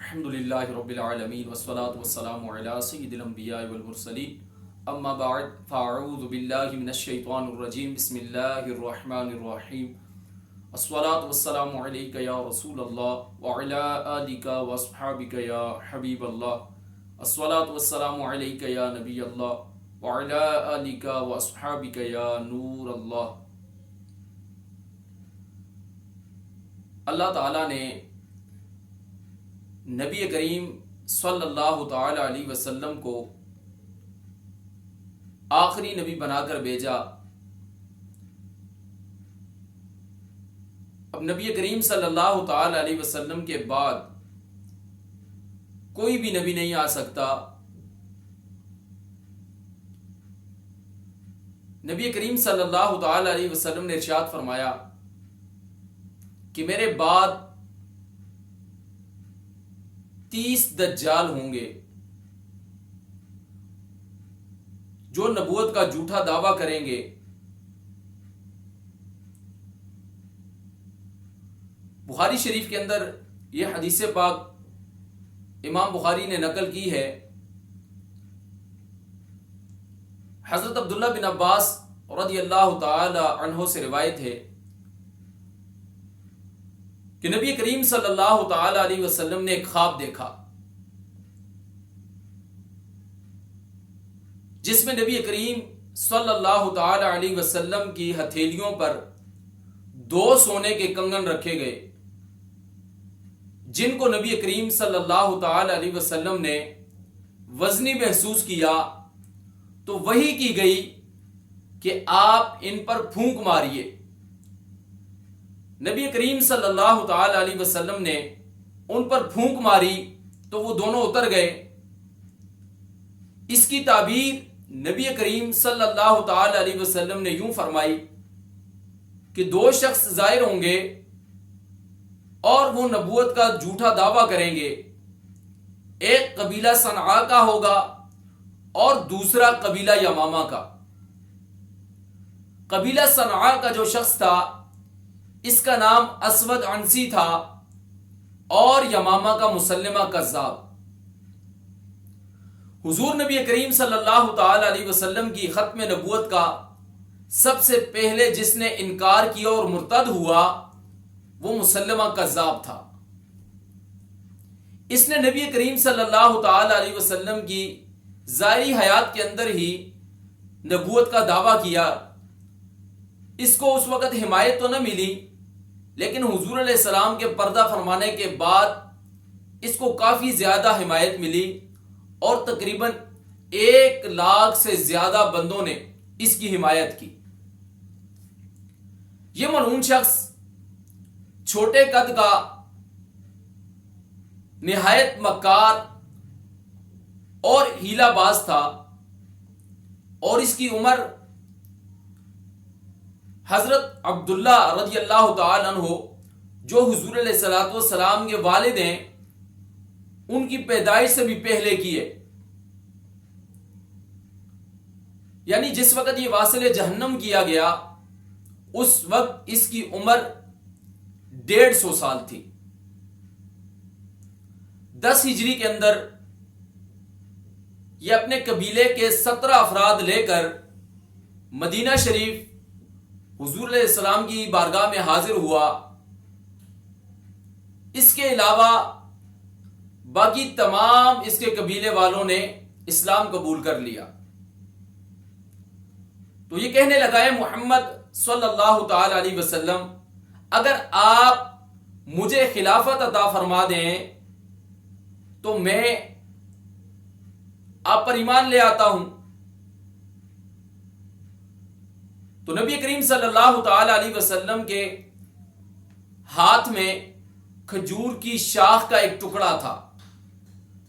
الحمدللہ رب العالمین والصلاة والسلام علی سید الانبیاء والمرسلین اما بعد فاعوذ باللہ من الشیطان الرجیم بسم اللہ الرحمن الرحیم الصلاة والسلام علیک یا رسول اللہ وعلی آلک واصحابک یا حبیب اللہ الصلاة والسلام علیک یا نبی اللہ وعلی آلک واصحابک یا نور اللہ۔ اللہ تعالیٰ نے نبی کریم صلی اللہ تعالی علیہ وسلم کو آخری نبی بنا کر بھیجا۔ اب نبی کریم صلی اللہ تعالی علیہ وسلم کے بعد کوئی بھی نبی نہیں آ سکتا۔ نبی کریم صلی اللہ تعالی علیہ وسلم نے ارشاد فرمایا کہ میرے بعد 30 دجال ہوں گے جو نبوت کا جھوٹا دعویٰ کریں گے۔ بخاری شریف کے اندر یہ حدیث پاک امام بخاری نے نقل کی ہے۔ حضرت عبداللہ بن عباس رضی اللہ تعالی عنہ سے روایت ہے کہ نبی کریم صلی اللہ تعالی علیہ وسلم نے ایک خواب دیکھا جس میں نبی کریم صلی اللہ تعالی علیہ وسلم کی ہتھیلیوں پر 2 سونے کے کنگن رکھے گئے، جن کو نبی کریم صلی اللہ تعالی علیہ وسلم نے وزنی محسوس کیا تو وحی کی گئی کہ آپ ان پر پھونک ماریے۔ نبی کریم صلی اللہ تعالی علیہ وسلم نے ان پر پھونک ماری تو وہ دونوں اتر گئے۔ اس کی تعبیر نبی کریم صلی اللہ تعالی علیہ وسلم نے یوں فرمائی کہ 2 شخص ظاہر ہوں گے اور وہ نبوت کا جھوٹا دعویٰ کریں گے۔ ایک قبیلہ صنعاء کا ہوگا اور دوسرا قبیلہ یمامہ کا۔ قبیلہ صنعاء کا جو شخص تھا اس کا نام اسود عنسی تھا اور یمامہ کا مسلمہ کذاب۔ حضور نبی کریم صلی اللہ تعالی علیہ وسلم کی ختم نبوت کا سب سے پہلے جس نے انکار کیا اور مرتد ہوا وہ مسلمہ کذاب تھا۔ اس نے نبی کریم صلی اللہ تعالی علیہ وسلم کی ظاہری حیات کے اندر ہی نبوت کا دعویٰ کیا۔ اس کو اس وقت حمایت تو نہ ملی، لیکن حضور علیہ السلام کے پردہ فرمانے کے بعد اس کو کافی زیادہ حمایت ملی اور تقریباً 1 لاکھ سے زیادہ بندوں نے اس کی حمایت کی۔ یہ ملعون شخص چھوٹے قد کا، نہایت مکار اور ہیلہ باز تھا، اور اس کی عمر حضرت عبداللہ رضی اللہ تعالی عنہ جو حضور علیہ الصلوۃ والسلام کے والد ہیں ان کی پیدائش سے بھی پہلے کی ہے۔ یعنی جس وقت یہ واصل جہنم کیا گیا اس وقت اس کی عمر 150 سال تھی۔ 10 ہجری کے اندر یہ اپنے قبیلے کے 17 افراد لے کر مدینہ شریف حضور علیہ السلام کی بارگاہ میں حاضر ہوا۔ اس کے علاوہ باقی تمام اس کے قبیلے والوں نے اسلام قبول کر لیا۔ تو یہ کہنے لگا ہے محمد صلی اللہ تعالی علیہ وسلم اگر آپ مجھے خلافت عطا فرما دیں تو میں آپ پر ایمان لے آتا ہوں۔ تو نبی کریم صلی اللہ تعالی علیہ وسلم کے ہاتھ میں کھجور کی شاخ کا ایک ٹکڑا تھا۔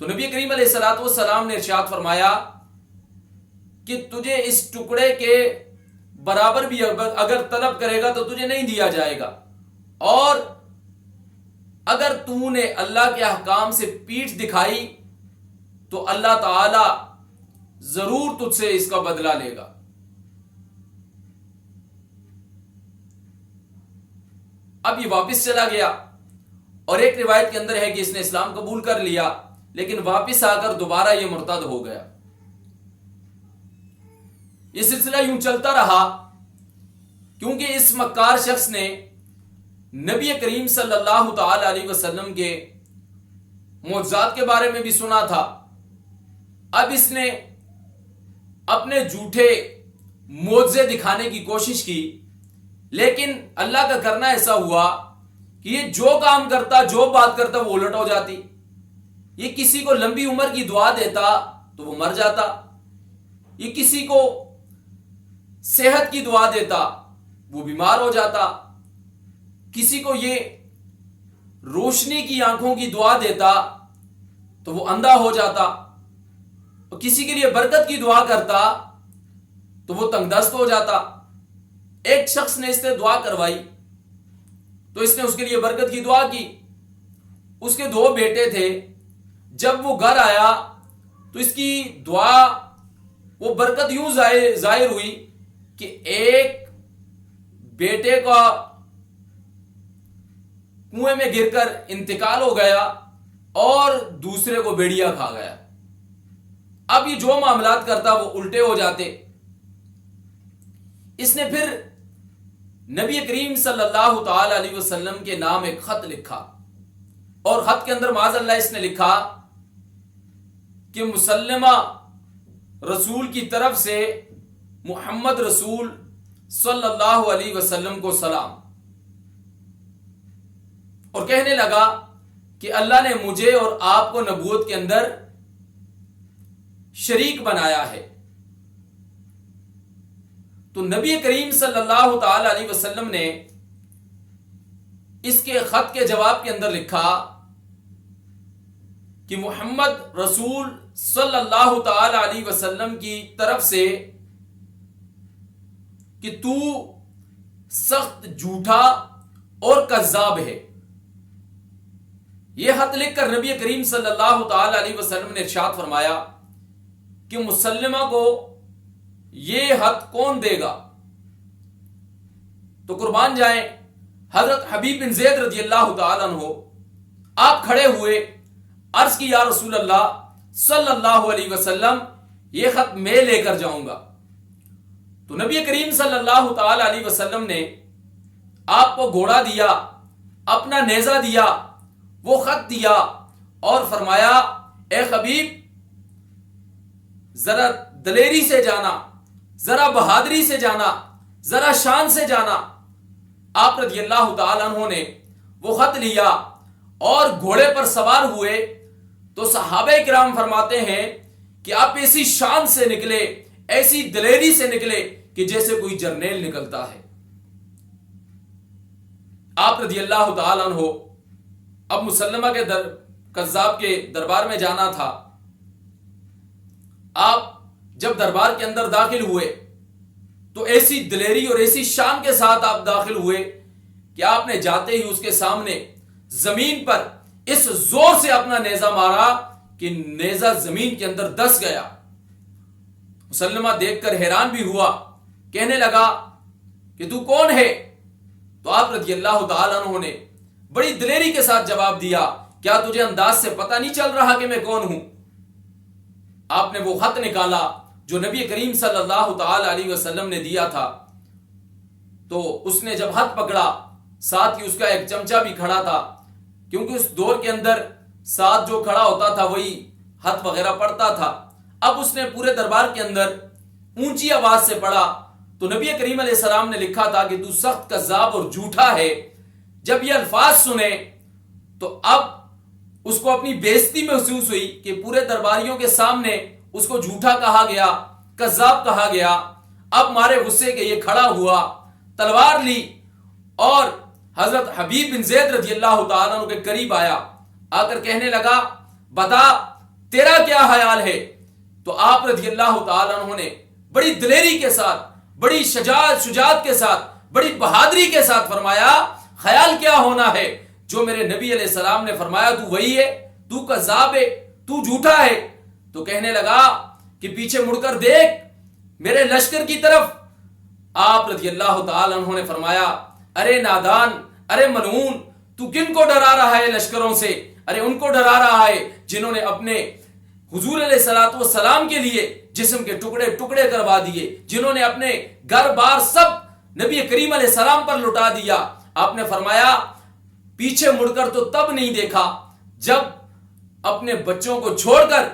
تو نبی کریم علیہ الصلوۃ والسلام نے ارشاد فرمایا کہ تجھے اس ٹکڑے کے برابر بھی اگر طلب کرے گا تو تجھے نہیں دیا جائے گا، اور اگر تو نے اللہ کے احکام سے پیٹھ دکھائی تو اللہ تعالی ضرور تجھ سے اس کا بدلہ لے گا۔ اب یہ واپس چلا گیا اور ایک روایت کے اندر ہے کہ اس نے اسلام قبول کر لیا لیکن واپس آ کر دوبارہ یہ مرتد ہو گیا۔ یہ سلسلہ یوں چلتا رہا کیونکہ اس مکار شخص نے نبی کریم صلی اللہ تعالی علیہ وسلم کے معجزات کے بارے میں بھی سنا تھا۔ اب اس نے اپنے جھوٹے معجزے دکھانے کی کوشش کی، لیکن اللہ کا کرنا ایسا ہوا کہ یہ جو کام کرتا، جو بات کرتا وہ الٹ ہو جاتی۔ یہ کسی کو لمبی عمر کی دعا دیتا تو وہ مر جاتا، یہ کسی کو صحت کی دعا دیتا وہ بیمار ہو جاتا، کسی کو یہ روشنی کی آنکھوں کی دعا دیتا تو وہ اندھا ہو جاتا، اور کسی کے لیے برکت کی دعا کرتا تو وہ تنگ دست ہو جاتا۔ ایک شخص نے اس سے دعا کروائی تو اس نے اس کے لیے برکت کی دعا کی۔ اس کے 2 بیٹے تھے، جب وہ گھر آیا تو اس کی دعا وہ برکت یوں ظاہر ہوئی کہ ایک بیٹے کا کنویں میں گر کر انتقال ہو گیا اور دوسرے کو بھیڑیا کھا گیا۔ اب یہ جو معاملات کرتا وہ الٹے ہو جاتے۔ اس نے پھر نبی کریم صلی اللہ تعالی علیہ وسلم کے نام ایک خط لکھا، اور خط کے اندر معاذ اللہ اس نے لکھا کہ مسلمہ رسول کی طرف سے محمد رسول صلی اللہ علیہ وسلم کو سلام، اور کہنے لگا کہ اللہ نے مجھے اور آپ کو نبوت کے اندر شریک بنایا ہے۔ تو نبی کریم صلی اللہ تعالی علیہ وسلم نے اس کے خط کے جواب کے اندر لکھا کہ محمد رسول صلی اللہ تعالی علیہ وسلم کی طرف سے کہ تو سخت جھوٹا اور کذاب ہے۔ یہ خط لکھ کر نبی کریم صلی اللہ تعالی علیہ وسلم نے ارشاد فرمایا کہ مسلمہ کو یہ خط کون دے گا؟ تو قربان جائیں، حضرت حبیب بن زید رضی اللہ تعالیٰ عنہ آپ کھڑے ہوئے، عرض کی یا رسول اللہ صلی اللہ علیہ وسلم یہ خط میں لے کر جاؤں گا۔ تو نبی کریم صلی اللہ تعالی علیہ وسلم نے آپ کو گھوڑا دیا، اپنا نیزہ دیا، وہ خط دیا اور فرمایا اے حبیب ذرا دلیری سے جانا، ذرا بہادری سے جانا، ذرا شان سے جانا۔ آپ رضی اللہ تعالیٰ عنہ نے وہ خط لیا اور گھوڑے پر سوار ہوئے تو صحابہ کرام فرماتے ہیں کہ آپ ایسی شان سے نکلے، ایسی دلیری سے نکلے کہ جیسے کوئی جرنیل نکلتا ہے۔ آپ رضی اللہ تعالیٰ عنہ اب مسلمہ کے کذاب کے دربار میں جانا تھا۔ آپ جب دربار کے اندر داخل ہوئے تو ایسی دلیری اور ایسی شان کے ساتھ آپ داخل ہوئے کہ آپ نے جاتے ہی اس کے سامنے زمین پر اس زور سے اپنا نیزہ مارا کہ نیزہ زمین کے اندر دس گیا۔ مسلمہ دیکھ کر حیران بھی ہوا، کہنے لگا کہ تو کون ہے؟ تو آپ رضی اللہ تعالیٰ عنہ نے بڑی دلیری کے ساتھ جواب دیا، کیا تجھے انداز سے پتہ نہیں چل رہا کہ میں کون ہوں؟ آپ نے وہ خط نکالا جو نبی کریم صلی اللہ تعالی علیہ وسلم نے دیا تھا۔ تو اس نے جب خط پکڑا، ساتھ ہی اس کا ایک چمچہ بھی کھڑا تھا، کیونکہ اس دور کے اندر ساتھ جو کھڑا ہوتا تھا وہی خط وغیرہ پڑھتا تھا۔ اب اس نے پورے دربار کے اندر اونچی آواز سے پڑھا تو نبی کریم علیہ السلام نے لکھا تھا کہ تو سخت کذاب اور جھوٹا ہے۔ جب یہ الفاظ سنے تو اب اس کو اپنی بےزتی محسوس ہوئی کہ پورے درباریوں کے سامنے اس کو جھوٹا کہا گیا، کذاب کہا گیا۔ اب مارے غصے کے یہ کھڑا ہوا، تلوار لی اور حضرت حبیب بن زید رضی اللہ تعالیٰ عنہ کے قریب آیا، آ کر کہنے لگا بتا تیرا کیا خیال ہے؟ تو آپ رضی اللہ تعالیٰ عنہ نے بڑی دلیری کے ساتھ، بڑی شجاعت کے ساتھ، بڑی بہادری کے ساتھ فرمایا خیال کیا ہونا ہے؟ جو میرے نبی علیہ السلام نے فرمایا تو وہی ہے، تو کذاب ہے، تو جھوٹا ہے۔ تو کہنے لگا کہ پیچھے مڑ کر دیکھ میرے لشکر کی طرف۔ آپ رضی اللہ تعالیٰ عنہ نے فرمایا ارے نادان، ارے ملعون، تو کن کو ڈرا رہا ہے لشکروں سے؟ ارے ان کو ڈرا رہا ہے جنہوں نے اپنے حضور علیہ الصلوۃ والسلام کے لیے جسم کے ٹکڑے ٹکڑے کروا دیے، جنہوں نے اپنے گھر بار سب نبی کریم علیہ السلام پر لٹا دیا۔ آپ نے فرمایا پیچھے مڑ کر تو تب نہیں دیکھا جب اپنے بچوں کو چھوڑ کر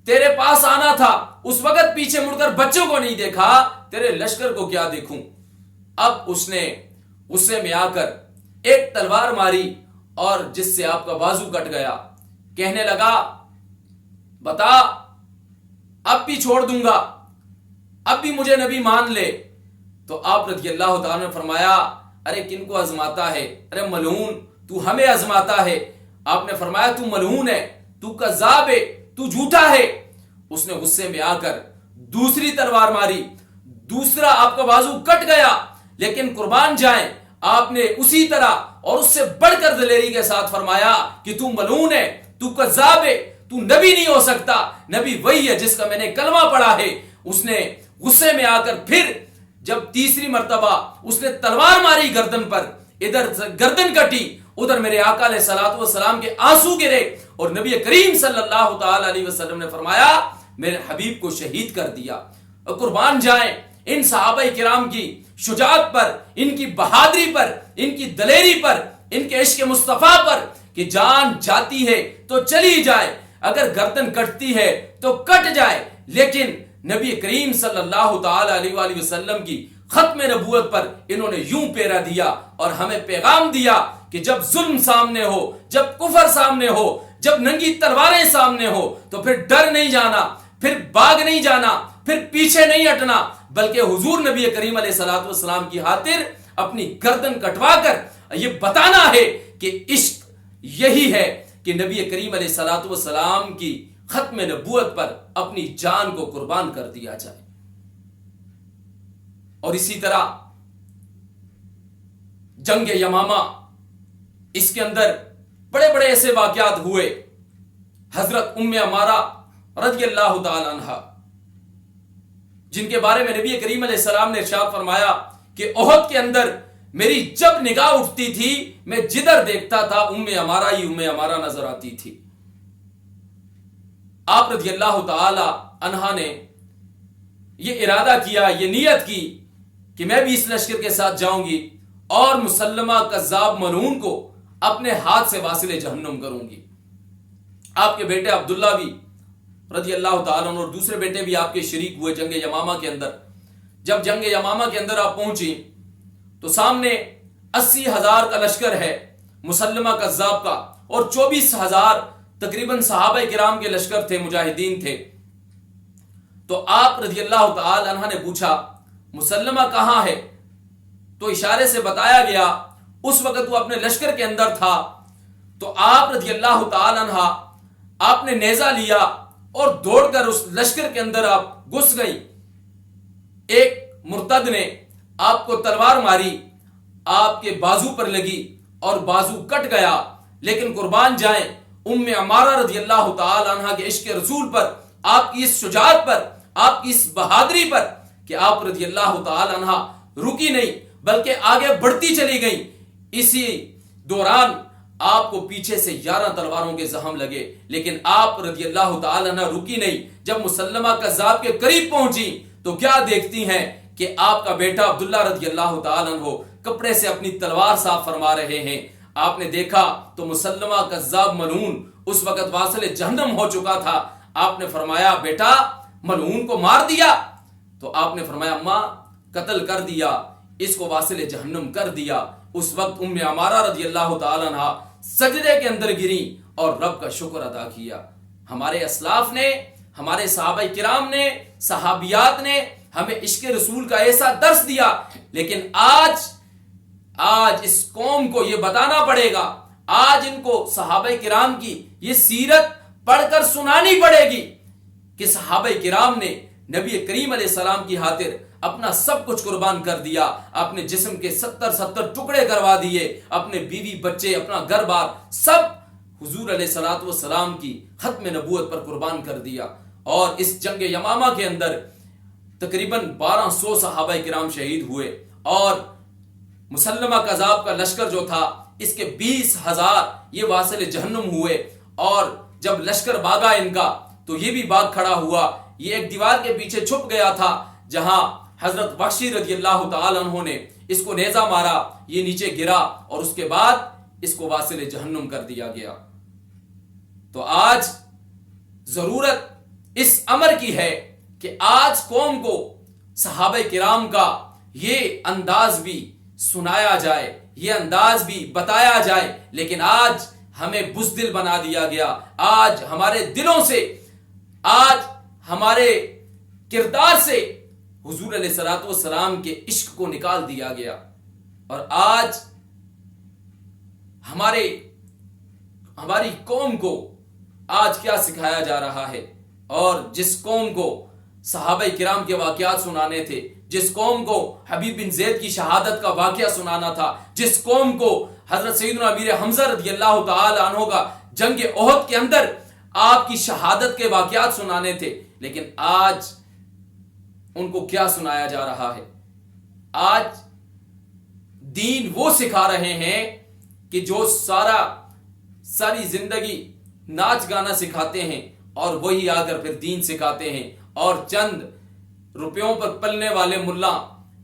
تیرے پاس آنا تھا، اس وقت پیچھے مڑ کر بچوں کو نہیں دیکھا، تیرے لشکر کو کیا دیکھوں؟ اب اس نے غصے میں آ کر ایک تلوار ماری اور جس سے آپ کا بازو کٹ گیا۔ کہنے لگا بتا اب بھی چھوڑ دوں گا، اب بھی مجھے نبی مان لے۔ تو آپ رضی اللہ تعالیٰ نے فرمایا ارے کن کو آزماتا ہے؟ ارے ملعون، تو ہمیں آزماتا ہے۔ آپ نے فرمایا تو ملعون ہے، تو کذاب ہے، تو جھوٹا ہے۔ اس نے غصے میں آ کر دوسری تلوار ماری، دوسرا آپ کا بازو کٹ گیا، لیکن قربان جائیں آپ نے اسی طرح اور اس سے بڑھ کر دلیری کے ساتھ فرمایا کہ تو ملعون ہے، تو کذاب ہے، تو نبی نہیں ہو سکتا، نبی وہی ہے جس کا میں نے کلمہ پڑھا ہے۔ اس نے غصے میں آ کر پھر جب تیسری مرتبہ اس نے تلوار ماری گردن پر، ادھر گردن کٹی، ادھر میرے آقا علیہ الصلوۃ والسلام کے آنسو گرے، اور نبی کریم صلی اللہ تعالی علیہ وسلم نے فرمایا میرے حبیب کو شہید کر دیا۔ اور قربان جائیں ان صحابہ کرام کی شجاعت پر، ان کی بہادری پر، ان کی دلیری پر، ان کے عشق مصطفیٰ پر کہ جان جاتی ہے تو چلی جائے، اگر گردن کٹتی ہے تو کٹ جائے، لیکن نبی کریم صلی اللہ تعالی علیہ وآلہ وسلم کی ختم نبوت پر انہوں نے یوں پیرا دیا اور ہمیں پیغام دیا کہ جب ظلم سامنے ہو، جب کفر سامنے ہو، جب ننگی تلواریں سامنے ہو تو پھر ڈر نہیں جانا، پھر باغ نہیں جانا، پھر پیچھے نہیں ہٹنا، بلکہ حضور نبی کریم علیہ الصلوۃ والسلام کی خاطر اپنی گردن کٹوا کر یہ بتانا ہے کہ عشق یہی ہے کہ نبی کریم علیہ الصلوۃ والسلام کی ختم نبوت پر اپنی جان کو قربان کر دیا جائے۔ اور اسی طرح جنگ یمامہ، اس کے اندر بڑے بڑے ایسے واقعات ہوئے۔ حضرت ام عمارہ رضی اللہ تعالی عنہ، جن کے بارے میں نبی کریم علیہ السلام نے ارشاد فرمایا کہ احد کے اندر میری جب نگاہ اٹھتی تھی میں جدھر دیکھتا تھا ام عمارہ ہی ام عمارہ نظر آتی تھی۔ آپ رضی اللہ تعالی عنہ نے یہ ارادہ کیا، یہ نیت کی کہ میں بھی اس لشکر کے ساتھ جاؤں گی اور مسلمہ کذاب ملعون کو اپنے ہاتھ سے واصل جہنم کروں گی۔ آپ کے بیٹے عبداللہ بھی رضی اللہ تعالیٰ عنہ اور دوسرے بیٹے بھی آپ کے شریک ہوئے جنگ یمامہ کے اندر۔ جب جنگ یمامہ کے اندر آپ پہنچی تو سامنے 80,000 کا لشکر ہے مسلمہ کذاب کا، اور 24,000 تقریباً صحابہ کرام کے لشکر تھے، مجاہدین تھے۔ تو آپ رضی اللہ تعالی عنہ نے پوچھا مسلمہ کہاں ہے؟ تو اشارے سے بتایا گیا اس وقت وہ اپنے لشکر کے اندر تھا۔ تو آپ رضی اللہ تعالی عنہ آپ نے نیزہ لیا اور دوڑ کر اس لشکر کے اندر آپ گھس گئی۔ ایک مرتد نے آپ کو تلوار ماری، آپ کے بازو پر لگی اور بازو کٹ گیا، لیکن قربان جائیں ام عمارہ رضی اللہ تعالی عنہ کے عشق رسول پر، آپ کی اس شجاعت پر، آپ کی اس بہادری پر کہ آپ رضی اللہ تعالی عنہ رکی نہیں بلکہ آگے بڑھتی چلی گئی۔ اسی دوران آپ کو پیچھے سے 11 تلواروں کے زخم لگے، لیکن آپ رضی اللہ تعالی عنہ رکی نہیں۔ جب مسلمہ کذاب کے قریب پہنچی تو کیا دیکھتی ہیں کہ آپ کا بیٹا عبداللہ رضی اللہ تعالی عنہ کپڑے سے اپنی تلوار صاف فرما رہے ہیں۔ آپ نے دیکھا تو مسلمہ کذاب ملعون اس وقت واصل جہنم ہو چکا تھا۔ آپ نے فرمایا بیٹا ملعون کو مار دیا؟ تو آپ نے فرمایا ماں قتل کر دیا، اس کو واصل جہنم کر دیا۔ اس وقت ام عمارہ رضی اللہ تعالی عنہ سجدے کے اندر گری اور رب کا شکر ادا کیا۔ ہمارے اسلاف نے، ہمارے صحابہ کرام نے، صحابیات نے ہمیں عشق رسول کا ایسا درس دیا، لیکن آج اس قوم کو یہ بتانا پڑے گا، آج ان کو صحابہ کرام کی یہ سیرت پڑھ کر سنانی پڑے گی کہ صحابہ کرام نے نبی کریم علیہ السلام کی خاطر اپنا سب کچھ قربان کر دیا، اپنے جسم کے 70 ٹکڑے کروا دیے، اپنے بیوی بچے، اپنا گھر بار سب حضور علیہ الصلوۃ والسلام کی ختم نبوت پر قربان کر دیا۔ اور اس جنگ یمامہ کے اندر تقریباً 1200 صحابہ کرام شہید ہوئے، اور مسلمہ کذاب کا لشکر جو تھا اس کے 20,000 یہ واصل جہنم ہوئے، اور جب لشکر بھاگا ان کا تو یہ بھی بھاگ کھڑا ہوا، یہ ایک دیوار کے پیچھے چھپ گیا تھا جہاں حضرت وحشی رضی اللہ تعالی عنہ نے اس کو نیزہ مارا، یہ نیچے گرا اور اس کے بعد اس کو واصل جہنم کر دیا گیا۔ تو آج ضرورت اس امر کی ہے کہ آج قوم کو صحابہ کرام کا یہ انداز بھی سنایا جائے، یہ انداز بھی بتایا جائے، لیکن آج ہمیں بزدل بنا دیا گیا، آج ہمارے دلوں سے، آج ہمارے کردار سے حضور علیہ الصلوۃ والسلام کے عشق کو نکال دیا گیا، اور آج ہماری قوم کو آج کیا سکھایا جا رہا ہے۔ اور جس قوم کو صحابہ کرام کے واقعات سنانے تھے، جس قوم کو حبیب بن زید کی شہادت کا واقعہ سنانا تھا، جس قوم کو حضرت سیدنا امیر حمزہ رضی اللہ تعالی عنہ کا جنگ احد کے اندر آپ کی شہادت کے واقعات سنانے تھے، لیکن آج ان کو کیا سنایا جا رہا ہے؟ آج دین وہ سکھا رہے ہیں کہ جو ساری زندگی ناچ گانا سکھاتے ہیں، اور وہی آ کر پھر دین سکھاتے ہیں، اور چند روپیوں پر پلنے والے ملا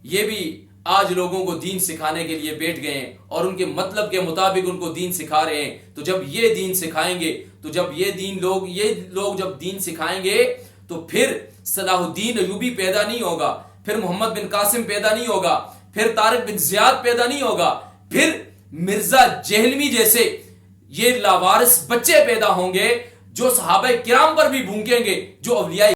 یہ بھی آج لوگوں کو دین سکھانے کے لیے بیٹھ گئے ہیں، اور ان کے مطلب کے مطابق ان کو دین سکھا رہے ہیں۔ تو جب یہ دین سکھائیں گے، تو جب یہ لوگ جب دین سکھائیں گے، تو پھر صلاح الدین ایوبی پیدا نہیں ہوگا، پھر محمد بن قاسم پیدا نہیں ہوگا، پھر طارق بن زیاد پیدا نہیں ہوگا، پھر مرزا جہلمی جیسے یہ لاوارث بچے پیدا ہوں گے جو صحابہ کرام پر بھی بھونکیں گے، جو اولیاء